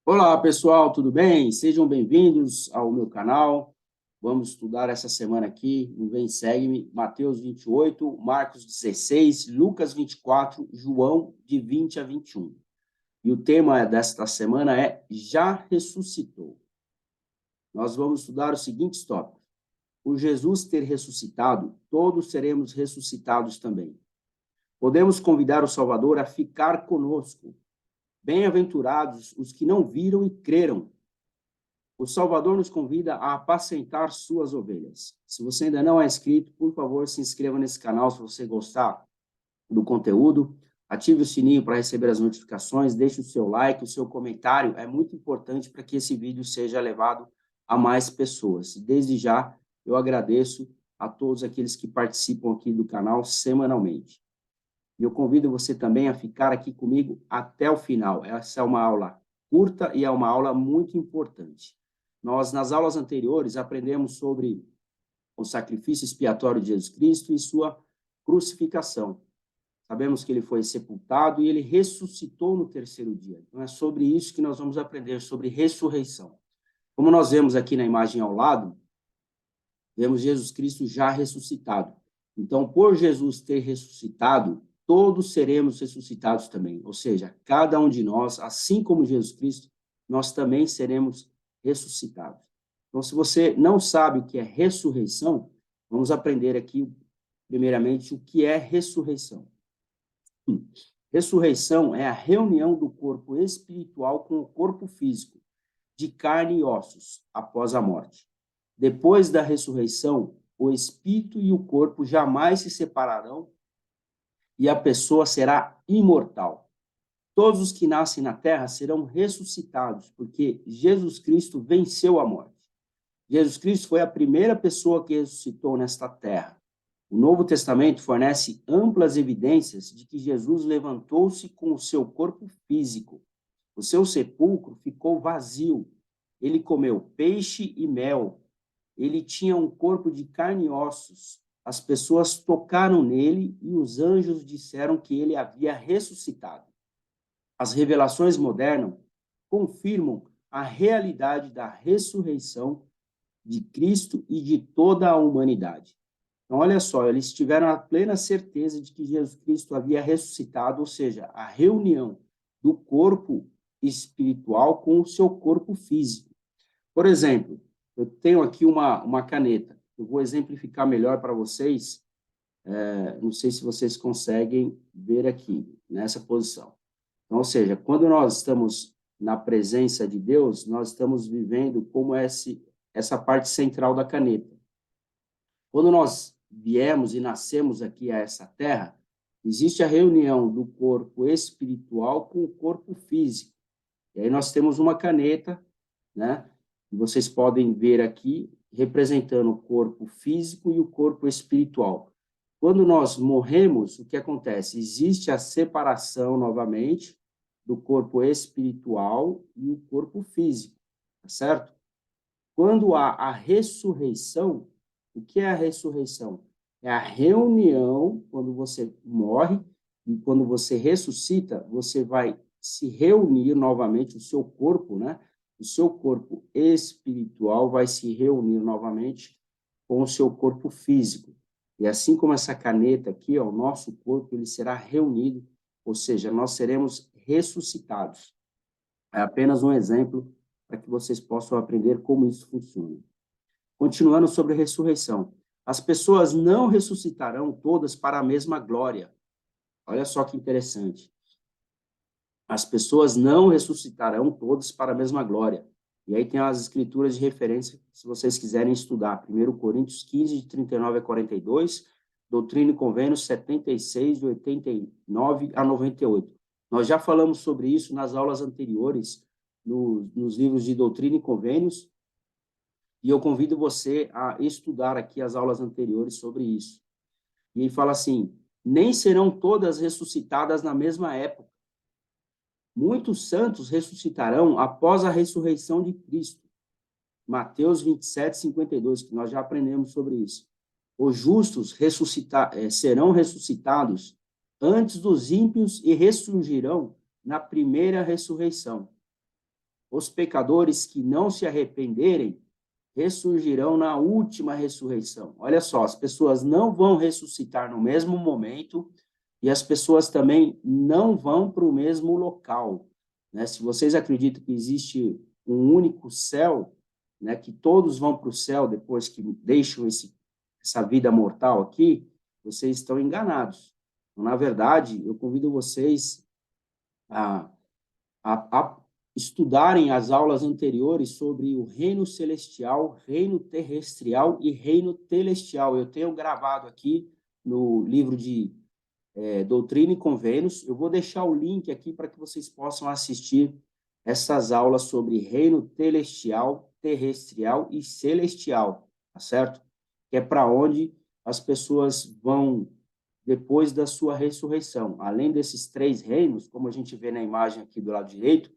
Olá, pessoal, tudo bem? Sejam bem-vindos ao meu canal. Vamos estudar essa semana aqui no Vem Segue-me, Mateus 28, Marcos 16, Lucas 24, João de 20 a 21. E o tema desta semana é Já ressuscitou. Nós vamos estudar os seguintes tópicos. Por Jesus ter ressuscitado, todos seremos ressuscitados também. Podemos convidar o Salvador a ficar conosco. Bem-aventurados os que não viram e creram. O Salvador nos convida a apacentar suas ovelhas. Se você ainda não é inscrito, por favor, se inscreva nesse canal se você gostar do conteúdo. Ative o sininho para receber as notificações, deixe o seu like, o seu comentário. É muito importante para que esse vídeo seja levado a mais pessoas. Desde já, eu agradeço a todos aqueles que participam aqui do canal semanalmente. E eu convido você também a ficar aqui comigo até o final. Essa é uma aula curta e é uma aula muito importante. Nós, nas aulas anteriores, aprendemos sobre o sacrifício expiatório de Jesus Cristo e sua crucificação. Sabemos que ele foi sepultado e ele ressuscitou no terceiro dia. Então, é sobre isso que nós vamos aprender, sobre ressurreição. Como nós vemos aqui na imagem ao lado, vemos Jesus Cristo já ressuscitado. Então, por Jesus ter ressuscitado, todos seremos ressuscitados também. Ou seja, cada um de nós, assim como Jesus Cristo, nós também seremos ressuscitados. Então, se você não sabe o que é ressurreição, vamos aprender aqui, primeiramente, o que é ressurreição. Ressurreição é a reunião do corpo espiritual com o corpo físico, de carne e ossos, após a morte. Depois da ressurreição, o espírito e o corpo jamais se separarão e a pessoa será imortal. Todos os que nascem na terra serão ressuscitados, porque Jesus Cristo venceu a morte. Jesus Cristo foi a primeira pessoa que ressuscitou nesta terra. O Novo Testamento fornece amplas evidências de que Jesus levantou-se com o seu corpo físico. O seu sepulcro ficou vazio. Ele comeu peixe e mel. Ele tinha um corpo de carne e ossos. As pessoas tocaram nele e os anjos disseram que ele havia ressuscitado. As revelações modernas confirmam a realidade da ressurreição de Cristo e de toda a humanidade. Então, olha só, eles tiveram a plena certeza de que Jesus Cristo havia ressuscitado, ou seja, a reunião do corpo espiritual com o seu corpo físico. Por exemplo, eu tenho aqui uma caneta. Eu vou exemplificar melhor para vocês. Não sei se vocês conseguem ver aqui, nessa posição. Então, ou seja, quando nós estamos na presença de Deus, nós estamos vivendo como essa parte central da caneta. Quando nós viemos e nascemos aqui a essa terra, existe a reunião do corpo espiritual com o corpo físico. E aí nós temos uma caneta, né? Vocês podem ver aqui, representando o corpo físico e o corpo espiritual. Quando nós morremos, o que acontece? Existe a separação, novamente, do corpo espiritual e o corpo físico, tá certo? Quando há a ressurreição, o que é a ressurreição? É a reunião, quando você morre, e quando você ressuscita, você vai se reunir novamente, o seu corpo, né? O seu corpo espiritual vai se reunir novamente com o seu corpo físico. E assim como essa caneta aqui, ó, o nosso corpo, ele será reunido, ou seja, nós seremos ressuscitados. É apenas um exemplo para que vocês possam aprender como isso funciona. Continuando sobre a ressurreição. As pessoas não ressuscitarão todas para a mesma glória. Olha só que interessante. As pessoas não ressuscitarão todas para a mesma glória. E aí tem as escrituras de referência, se vocês quiserem estudar. 1 Coríntios 15, de 39 a 42, Doutrina e Convênios 76, de 89 a 98. Nós já falamos sobre isso nas aulas anteriores, nos livros de Doutrina e Convênios, e eu convido você a estudar aqui as aulas anteriores sobre isso. E ele fala assim, nem serão todas ressuscitadas na mesma época. Muitos santos ressuscitarão após a ressurreição de Cristo. Mateus 27, 52, que nós já aprendemos sobre isso. Os justos serão ressuscitados antes dos ímpios e ressurgirão na primeira ressurreição. Os pecadores que não se arrependerem ressurgirão na última ressurreição. Olha só, as pessoas não vão ressuscitar no mesmo momento e as pessoas também não vão para o mesmo local, né? Se vocês acreditam que existe um único céu, né, que todos vão para o céu depois que deixam essa vida mortal aqui, vocês estão enganados. Na verdade, eu convido vocês a, a estudarem as aulas anteriores sobre o reino celestial, reino terrestrial e reino telestial. Eu tenho gravado aqui no livro de Doutrina e Convênios. Eu vou deixar o link aqui para que vocês possam assistir essas aulas sobre reino telestial, terrestrial e celestial, tá certo? Que é para onde as pessoas vão depois da sua ressurreição. Além desses 3 reinos, como a gente vê na imagem aqui do lado direito,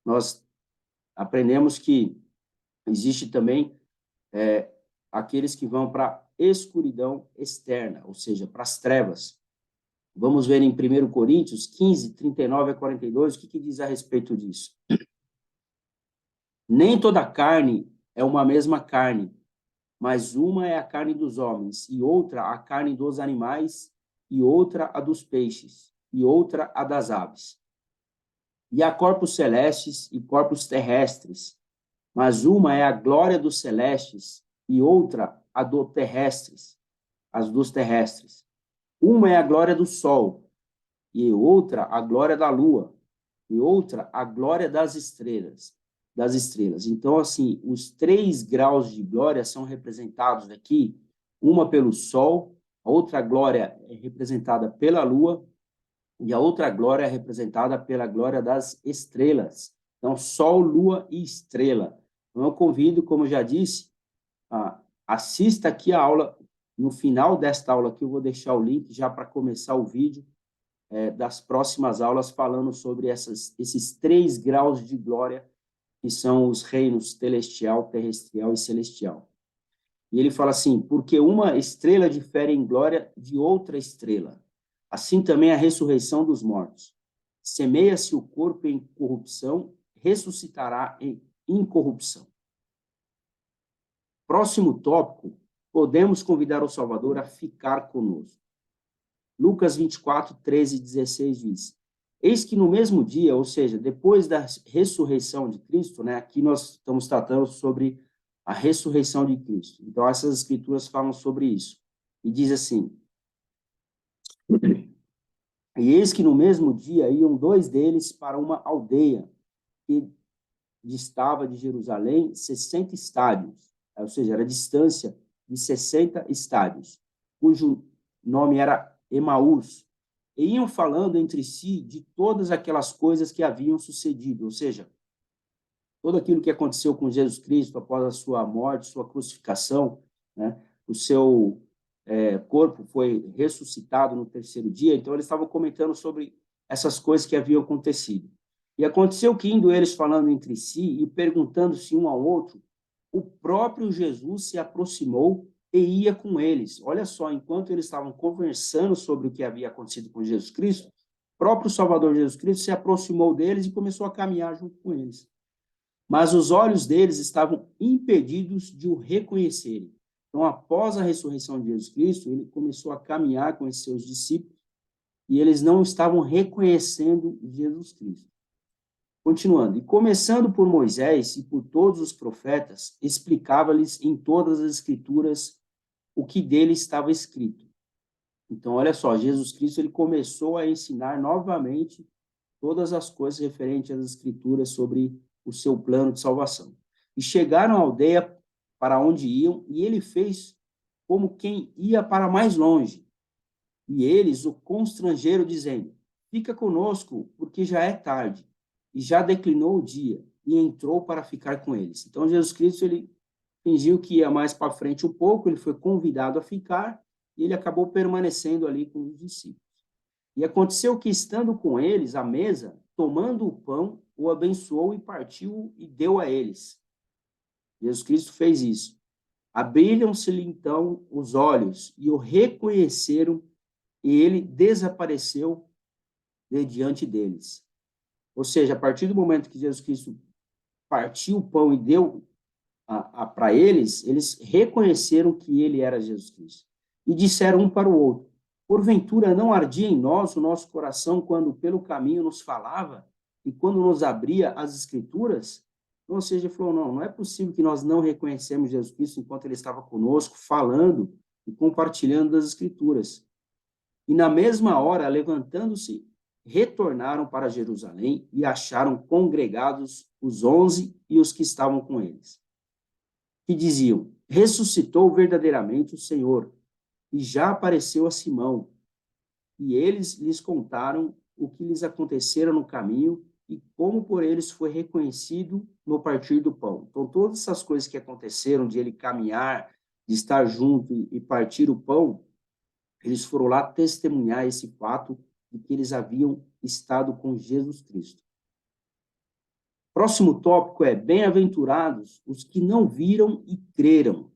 nós aprendemos que existe também aqueles que vão para a escuridão externa, ou seja, para as trevas. Vamos ver em 1 Coríntios 15, 39 a 42, o que diz a respeito disso. Nem toda carne é uma mesma carne, mas uma é a carne dos homens, e outra a carne dos animais, e outra a dos peixes, e outra a das aves. E há corpos celestes e corpos terrestres, mas uma é a glória dos celestes, e outra a dos terrestres. Uma é a glória do sol, e outra a glória da lua, e outra a glória das estrelas. Então, assim, os 3 graus de glória são representados aqui, uma pelo sol, a outra glória é representada pela lua, e a outra glória é representada pela glória das estrelas. Então, sol, lua e estrela. Então, eu convido, como eu já disse, assista aqui a aula. No final desta aula aqui, eu vou deixar o link já para começar o vídeo das próximas aulas falando sobre esses 3 graus de glória que são os reinos celestial, terrestrial e celestial. E ele fala assim, porque uma estrela difere em glória de outra estrela. Assim também a ressurreição dos mortos. Semeia-se o corpo em corrupção, ressuscitará em incorrupção. Próximo tópico, podemos convidar o Salvador a ficar conosco. Lucas 24, 13 e 16 diz, eis que no mesmo dia, ou seja, depois da ressurreição de Cristo, né, aqui nós estamos tratando sobre a ressurreição de Cristo. Então, essas escrituras falam sobre isso. E diz assim, e eis que no mesmo dia iam 2 deles para uma aldeia que distava de Jerusalém 60 estádios, ou seja, era a distância de 60 estádios, cujo nome era Emaús, e iam falando entre si de todas aquelas coisas que haviam sucedido, ou seja, tudo aquilo que aconteceu com Jesus Cristo após a sua morte, sua crucificação, né? O seu corpo foi ressuscitado no 3º dia, então eles estavam comentando sobre essas coisas que haviam acontecido. E aconteceu que, indo eles falando entre si e perguntando-se um ao outro, o próprio Jesus se aproximou e ia com eles. Olha só, enquanto eles estavam conversando sobre o que havia acontecido com Jesus Cristo, o próprio Salvador Jesus Cristo se aproximou deles e começou a caminhar junto com eles. Mas os olhos deles estavam impedidos de o reconhecerem. Então, após a ressurreição de Jesus Cristo, ele começou a caminhar com esses seus discípulos e eles não estavam reconhecendo Jesus Cristo. Continuando, e começando por Moisés e por todos os profetas, explicava-lhes em todas as escrituras o que dele estava escrito. Então, olha só, Jesus Cristo ele começou a ensinar novamente todas as coisas referentes às escrituras sobre o seu plano de salvação. E chegaram à aldeia para onde iam, e ele fez como quem ia para mais longe. E eles o constrangeram, dizendo, fica conosco, porque já é tarde, e já declinou o dia, e entrou para ficar com eles. Então, Jesus Cristo, ele fingiu que ia mais para frente um pouco, ele foi convidado a ficar, e ele acabou permanecendo ali com os discípulos. E aconteceu que, estando com eles à mesa, tomando o pão, o abençoou e partiu e deu a eles. Jesus Cristo fez isso. Abriram-se-lhe, então, os olhos e o reconheceram, e ele desapareceu de diante deles. Ou seja, a partir do momento que Jesus Cristo partiu o pão e deu para eles, eles reconheceram que ele era Jesus Cristo. E disseram um para o outro: porventura não ardia em nós o nosso coração quando pelo caminho nos falava e quando nos abria as Escrituras? Ou seja, ele falou: não é possível que nós não reconhecemos Jesus Cristo enquanto ele estava conosco, falando e compartilhando das Escrituras. E na mesma hora, levantando-se, retornaram para Jerusalém e acharam congregados os 11 e os que estavam com eles, que diziam: ressuscitou verdadeiramente o Senhor e já apareceu a Simão. E eles lhes contaram o que lhes acontecera no caminho e como por eles foi reconhecido no partir do pão. Então, todas essas coisas que aconteceram, de ele caminhar, de estar junto e partir o pão, eles foram lá testemunhar esse fato de que eles haviam estado com Jesus Cristo. Próximo tópico é: bem-aventurados os que não viram e creram.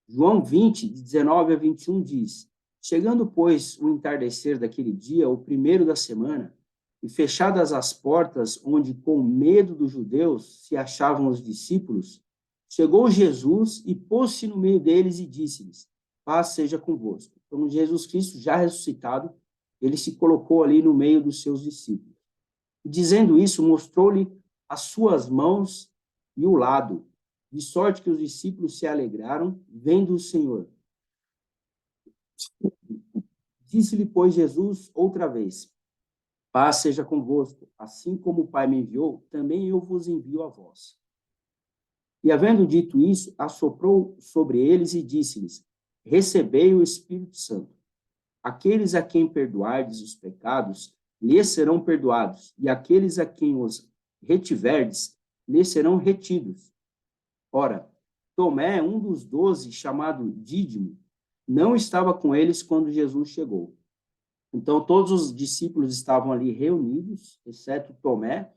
João 20, de 19 a 21 diz: chegando, pois, o entardecer daquele dia, o primeiro da semana, e fechadas as portas onde, com medo dos judeus, se achavam os discípulos, chegou Jesus e pôs-se no meio deles e disse-lhes: paz seja convosco. Então, Jesus Cristo, já ressuscitado, ele se colocou ali no meio dos seus discípulos. E, dizendo isso, mostrou-lhe as suas mãos e o lado, de sorte que os discípulos se alegraram, vendo o Senhor. Disse-lhe, pois, Jesus outra vez: paz seja convosco, assim como o Pai me enviou, também eu vos envio a vós. E, havendo dito isso, assoprou sobre eles e disse-lhes: recebei o Espírito Santo. Aqueles a quem perdoardes os pecados, lhes serão perdoados, e aqueles a quem os retiverdes, lhes serão retidos. Ora, Tomé, um dos 12, chamado Dídimo, não estava com eles quando Jesus chegou. Então, todos os discípulos estavam ali reunidos, exceto Tomé,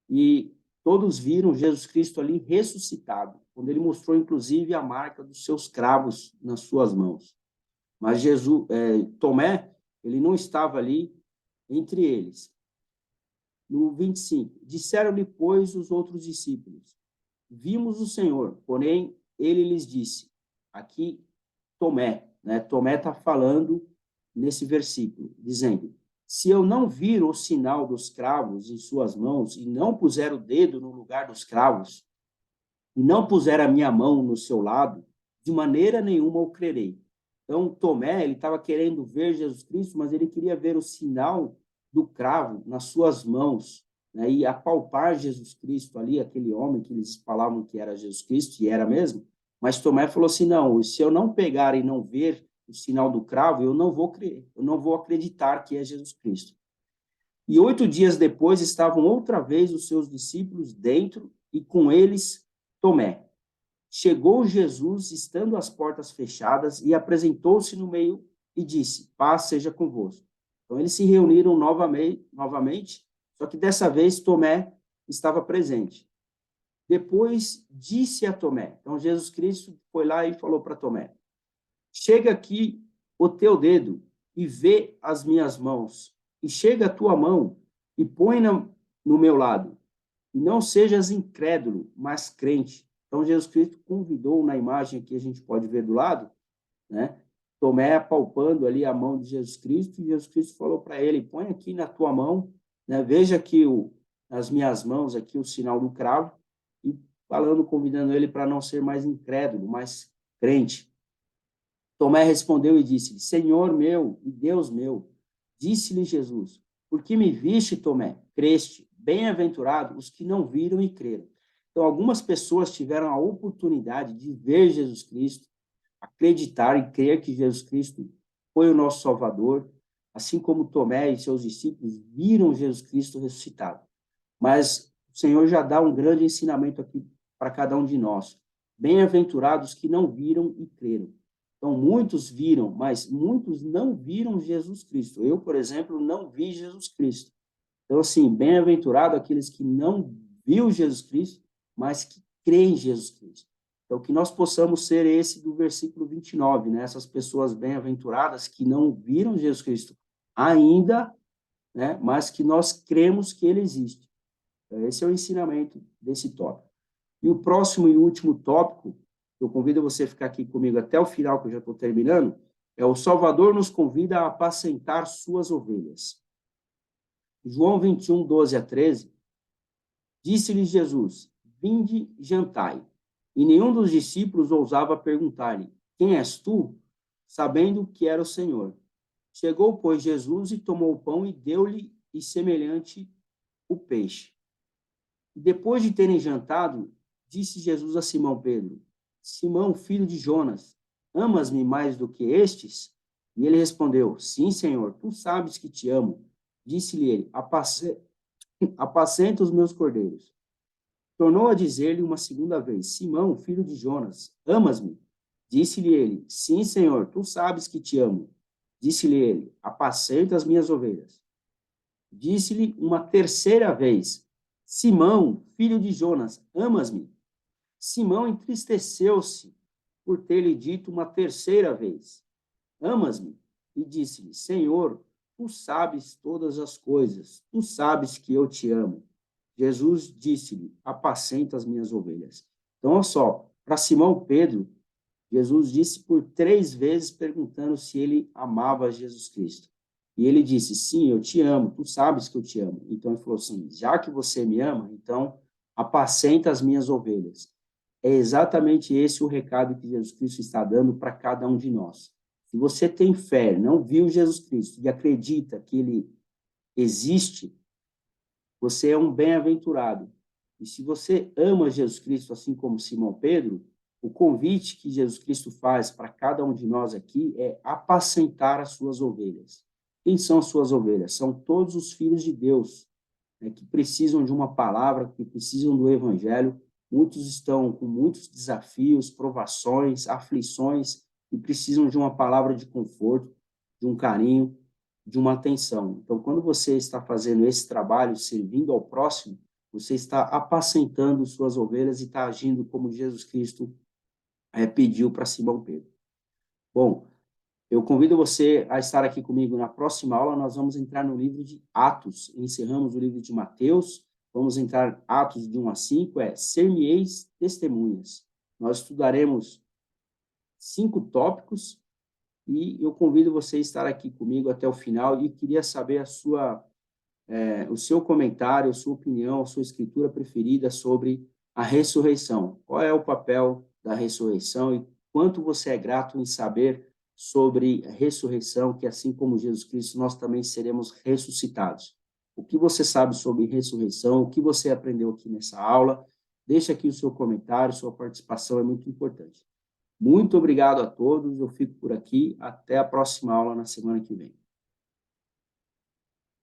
e todos viram Jesus Cristo ali ressuscitado, quando ele mostrou, inclusive, a marca dos seus cravos nas suas mãos. Mas Tomé, ele não estava ali entre eles. No 25, disseram-lhe, pois, os outros discípulos: vimos o Senhor, porém, ele lhes disse, aqui Tomé, né? Tomé está falando nesse versículo, dizendo: se eu não vir o sinal dos cravos em suas mãos, e não puser o dedo no lugar dos cravos, e não puser a minha mão no seu lado, de maneira nenhuma eu crerei. Então, Tomé, ele estava querendo ver Jesus Cristo, mas ele queria ver o sinal do cravo nas suas mãos, né, e apalpar Jesus Cristo ali, aquele homem que eles falavam que era Jesus Cristo, e era mesmo. Mas Tomé falou assim: não, se eu não pegar e não ver o sinal do cravo, eu não vou crer, eu não vou acreditar que é Jesus Cristo. E 8 dias depois estavam outra vez os seus discípulos dentro, e com eles Tomé. Chegou Jesus, estando as portas fechadas, e apresentou-se no meio e disse: paz seja convosco. Então, eles se reuniram novamente, só que dessa vez Tomé estava presente. Depois disse a Tomé, então Jesus Cristo foi lá e falou para Tomé: chega aqui o teu dedo e vê as minhas mãos, e chega a tua mão e põe no meu lado, e não sejas incrédulo, mas crente. Então, Jesus Cristo convidou, na imagem que a gente pode ver do lado, né? Tomé apalpando ali a mão de Jesus Cristo, e Jesus Cristo falou para ele: põe aqui na tua mão, né? Veja aqui nas minhas mãos, aqui o sinal do cravo, e falando, convidando ele para não ser mais incrédulo, mas crente. Tomé respondeu e disse: Senhor meu e Deus meu. Disse-lhe Jesus: por que me viste, Tomé? Creste. Bem-aventurado os que não viram e creram. Então, algumas pessoas tiveram a oportunidade de ver Jesus Cristo, acreditar e crer que Jesus Cristo foi o nosso Salvador, assim como Tomé e seus discípulos viram Jesus Cristo ressuscitado. Mas o Senhor já dá um grande ensinamento aqui para cada um de nós. Bem-aventurados que não viram e creram. Então, muitos viram, mas muitos não viram Jesus Cristo. Eu, por exemplo, não vi Jesus Cristo. Então, assim, bem-aventurado aqueles que não viram Jesus Cristo, mas que creem em Jesus Cristo. Então, que nós possamos ser esse do versículo 29, né? Essas pessoas bem-aventuradas que não viram Jesus Cristo ainda, né? Mas que nós cremos que ele existe. Esse é o ensinamento desse tópico. E o próximo e último tópico, eu convido você a ficar aqui comigo até o final, que eu já estou terminando, é o Salvador nos convida a apacentar suas ovelhas. João 21, 12 a 13, disse-lhes Jesus, vinde, jantai. E nenhum dos discípulos ousava perguntar-lhe, quem és tu? Sabendo que era o Senhor. Chegou, pois, Jesus e tomou o pão e deu-lhe e semelhante o peixe. E depois de terem jantado, disse Jesus a Simão Pedro, Simão, filho de Jonas, amas-me mais do que estes? E ele respondeu, sim, Senhor, tu sabes que te amo. Disse-lhe ele, apacenta os meus cordeiros. Tornou a dizer-lhe uma segunda vez, Simão, filho de Jonas, amas-me? Disse-lhe ele, sim, Senhor, tu sabes que te amo. Disse-lhe ele, apacenta as minhas ovelhas. Disse-lhe uma terceira vez, Simão, filho de Jonas, amas-me? Simão entristeceu-se por ter-lhe dito uma terceira vez, amas-me? E disse-lhe, Senhor, tu sabes todas as coisas, tu sabes que eu te amo. Jesus disse-lhe, apacenta as minhas ovelhas. Então, olha só, para Simão Pedro, Jesus disse por 3 vezes, perguntando se ele amava Jesus Cristo. E ele disse, sim, eu te amo, tu sabes que eu te amo. Então, ele falou assim, já que você me ama, então apacenta as minhas ovelhas. É exatamente esse o recado que Jesus Cristo está dando para cada um de nós. Se você tem fé, não viu Jesus Cristo e acredita que ele existe, você é um bem-aventurado. E se você ama Jesus Cristo, assim como Simão Pedro, o convite que Jesus Cristo faz para cada um de nós aqui é apacentar as suas ovelhas. Quem são as suas ovelhas? São todos os filhos de Deus, né, que precisam de uma palavra, que precisam do evangelho. Muitos estão com muitos desafios, provações, aflições, e precisam de uma palavra de conforto, de um carinho, de uma atenção. Então, quando você está fazendo esse trabalho, servindo ao próximo, você está apacentando suas ovelhas e está agindo como Jesus Cristo pediu para Simão Pedro. Bom, eu convido você a estar aqui comigo na próxima aula. Nós vamos entrar no livro de Atos. Encerramos o livro de Mateus. Vamos entrar Atos de 1 a 5, ser-me-eis testemunhas. Nós estudaremos 5 tópicos e eu convido você a estar aqui comigo até o final e queria saber o seu comentário, a sua opinião, a sua escritura preferida sobre a ressurreição. Qual é o papel da ressurreição e quanto você é grato em saber sobre a ressurreição, que assim como Jesus Cristo, nós também seremos ressuscitados. O que você sabe sobre ressurreição, o que você aprendeu aqui nessa aula? Deixa aqui o seu comentário, sua participação é muito importante. Muito obrigado a todos, eu fico por aqui, até a próxima aula na semana que vem.